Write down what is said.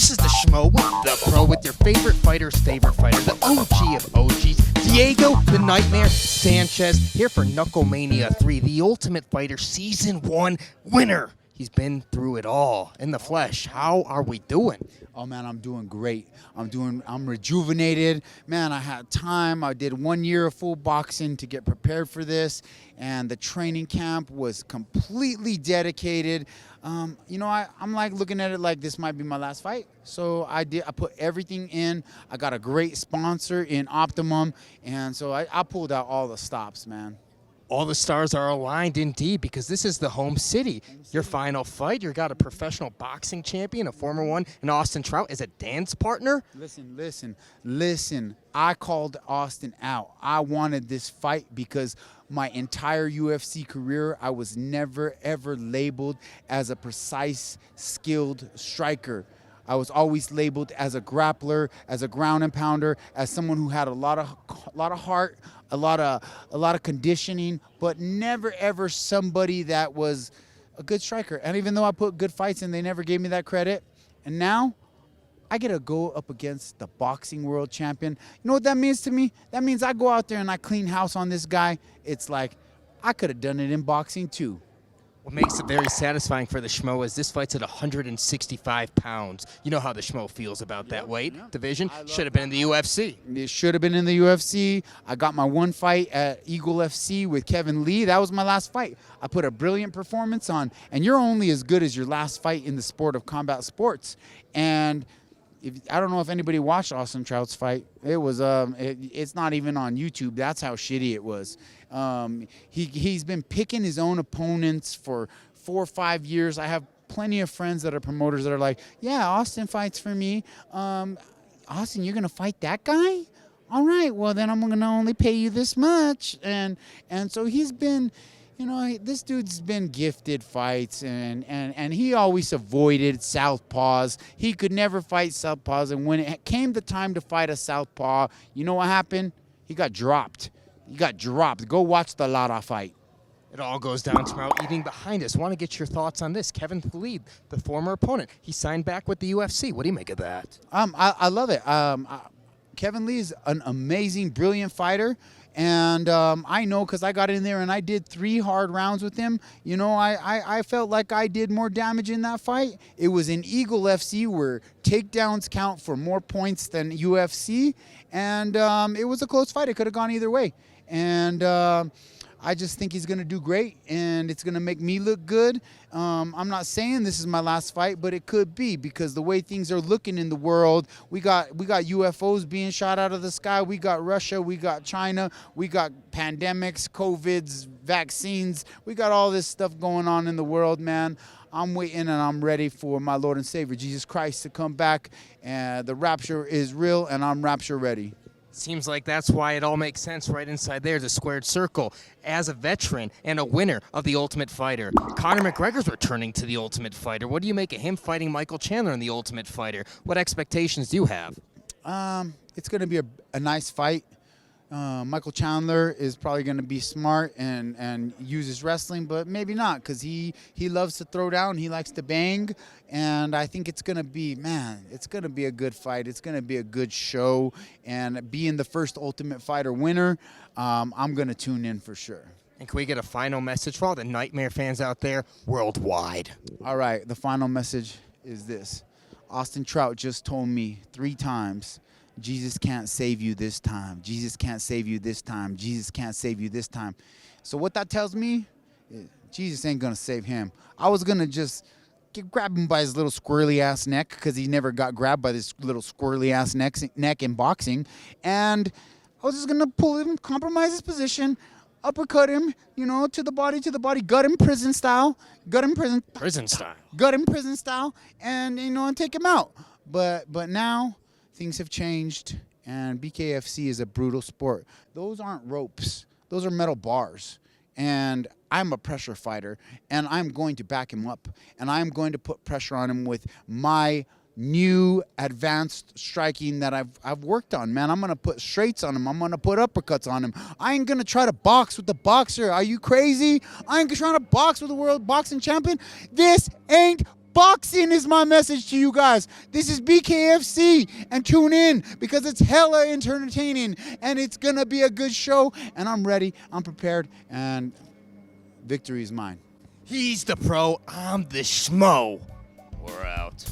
This is the Schmo, the pro with your favorite fighter's favorite fighter, the OG of OGs, Diego the Nightmare Sanchez, here for Knucklemania 3, the Ultimate Fighter Season 1 winner. He's been through it all in the flesh. How are we doing? Oh man, I'm doing great. I'm rejuvenated. Man, I had time. I did 1 year of full boxing to get prepared for this, and the training camp was completely dedicated. You know, I'm like looking at it like this might be my last fight. So I put everything in. I got a great sponsor in Optimum, and so I pulled out all the stops, man. All the stars are aligned indeed, because this is the home city. Your final fight, you got a professional boxing champion, a former one, and Austin Trout as a dance partner. Listen. I called Austin out. I wanted this fight because my entire UFC career, I was never, ever labeled as a precise, skilled striker. I was always labeled as a grappler, as a ground and pounder, as someone who had a lot of heart, a lot of conditioning, but never ever somebody that was a good striker. And even though I put good fights in, they never gave me that credit. And now I get to go up against the boxing world champion. You know what that means to me? That means I go out there and I clean house on this guy. It's like I could have done it in boxing too. What makes it very satisfying for the Schmo is this fight's at 165 pounds. You know how the Schmo feels about that weight division. Should have been in the UFC. It should have been in the UFC. I got my one fight at Eagle FC with Kevin Lee. That was my last fight. I put a brilliant performance on. And you're only as good as your last fight in the sport of combat sports. And I don't know if anybody watched Austin Trout's fight. It was it's not even on YouTube. That's how shitty it was. He's been picking his own opponents for 4 or 5 years. I have plenty of friends that are promoters that are like, yeah, Austin fights for me. Austin, you're gonna fight that guy? All right, well then I'm gonna only pay you this much. And so he's been, you know, this dude's been gifted fights, and he always avoided southpaws. He could never fight southpaws, and when it came the time to fight a southpaw, you know what happened? He got dropped. Go watch the Lara fight. It all goes down to Trout eating behind us. Want to get your thoughts on this? Kevin Lee, the former opponent, he signed back with the UFC. What do you make of that? I love it. Kevin Lee is an amazing, brilliant fighter. And I know because I got in there and I did 3 hard rounds with him. You know, I felt like I did more damage in that fight. It was in Eagle FC where takedowns count for more points than UFC. And it was a close fight. It could have gone either way. And I just think he's going to do great, and it's going to make me look good. I'm not saying this is my last fight, but it could be, because the way things are looking in the world, we got UFOs being shot out of the sky. We got Russia. We got China. We got pandemics, COVIDs, vaccines. We got all this stuff going on in the world, man. I'm waiting and I'm ready for my Lord and Savior, Jesus Christ, to come back. And the rapture is real, and I'm rapture ready. Seems like that's why it all makes sense right inside there, the squared circle. As a veteran and a winner of the Ultimate Fighter, Conor McGregor's returning to the Ultimate Fighter. What do you make of him fighting Michael Chandler in the Ultimate Fighter? What expectations do you have? It's going to be a nice fight. Michael Chandler is probably going to be smart and use his wrestling, but maybe not, because he loves to throw down. He likes to bang, and I think it's going to be, man, it's going to be a good fight. It's going to be a good show, and being the first Ultimate Fighter winner, I'm going to tune in for sure. And can we get a final message for all the Nightmare fans out there worldwide? All right, the final message is this. Austin Trout just told me 3 times, Jesus can't save you this time. Jesus can't save you this time. Jesus can't save you this time. So what that tells me is Jesus ain't going to save him. I was going to just grab him by his little squirrely-ass neck, because he never got grabbed by this little squirrely-ass neck in boxing. And I was just going to pull him, compromise his position, uppercut him, you know, to the body, gut him prison style. Gut him prison style, and, you know, and take him out. But now things have changed, and BKFC is a brutal sport. Those aren't ropes. Those are metal bars. And I'm a pressure fighter, and I'm going to back him up, and I'm going to put pressure on him with my new advanced striking that I've worked on, man. I'm going to put straights on him. I'm going to put uppercuts on him. I ain't going to try to box with the boxer. Are you crazy? I ain't trying to box with the world boxing champion. This ain't Boxing is my message to you guys. This is BKFC, and tune in because it's hella entertaining and it's gonna be a good show. And I'm ready, I'm prepared, and victory is mine. He's the pro, I'm the schmo. We're out.